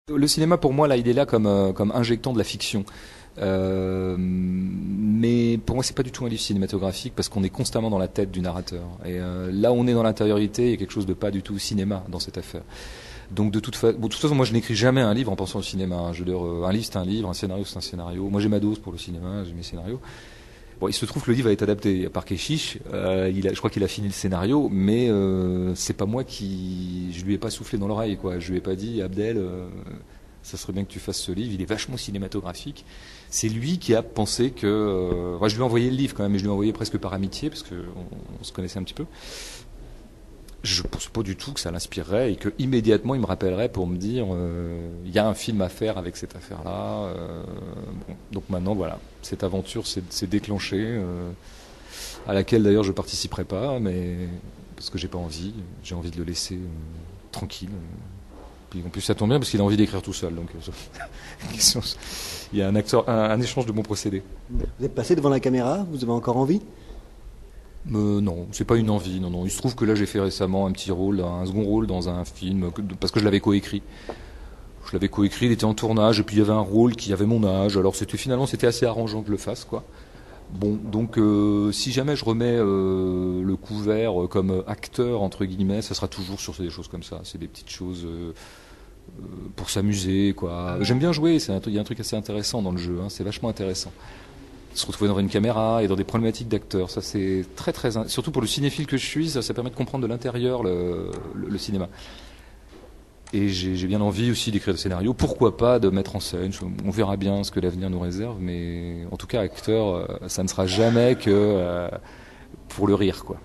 Le cinéma, pour moi, là, il est là comme injectant de la fiction. Mais pour moi, c'est pas du tout un livre cinématographique parce qu'on est constamment dans la tête du narrateur. Et là, on est dans l'intériorité. Il y a quelque chose de pas du tout cinéma dans cette affaire. Donc de toute façon, moi, je n'écris jamais un livre en pensant au cinéma, hein. Je veux dire, un livre, c'est un livre, un scénario, c'est un scénario. Moi, j'ai ma dose pour le cinéma, j'ai mes scénarios. Bon, il se trouve que le livre a été adapté par Keshish. Je crois qu'il a fini le scénario, mais c'est pas moi qui, je lui ai pas soufflé dans l'oreille, quoi. Je lui ai pas dit, Abdel, ça serait bien que tu fasses ce livre. Il est vachement cinématographique. C'est lui qui a pensé que, je lui ai envoyé le livre quand même, mais je lui ai envoyé presque par amitié parce que on se connaissait un petit peu. Je pense pas du tout que ça l'inspirerait et que immédiatement il me rappellerait pour me dire il y a un film à faire avec cette affaire-là. Bon. Donc maintenant voilà, cette aventure s'est déclenchée, à laquelle d'ailleurs je participerai pas, mais parce que j'ai pas envie, j'ai envie de le laisser tranquille. Puis en plus ça tombe bien parce qu'il a envie d'écrire tout seul, donc il y a un échange de bons procédés. Vous êtes passé devant la caméra, vous avez encore envie? Non, c'est pas une envie. Non. Il se trouve que là, j'ai fait récemment un petit rôle, un second rôle dans un film, parce que je l'avais coécrit. Je l'avais coécrit, il était en tournage, et puis il y avait un rôle qui avait mon âge. Alors c'était assez arrangeant que je le fasse, quoi. Bon, donc si jamais je remets le couvert comme acteur entre guillemets, ça sera toujours sur des choses comme ça. C'est des petites choses pour s'amuser, quoi. J'aime bien jouer. Il y a un truc assez intéressant dans le jeu. Hein, c'est vachement intéressant. Se retrouver devant une caméra et dans des problématiques d'acteurs, ça c'est surtout pour le cinéphile que je suis, ça permet de comprendre de l'intérieur le cinéma. Et j'ai bien envie aussi d'écrire des scénarios, pourquoi pas de mettre en scène, on verra bien ce que l'avenir nous réserve, mais en tout cas acteur, ça ne sera jamais que pour le rire, quoi.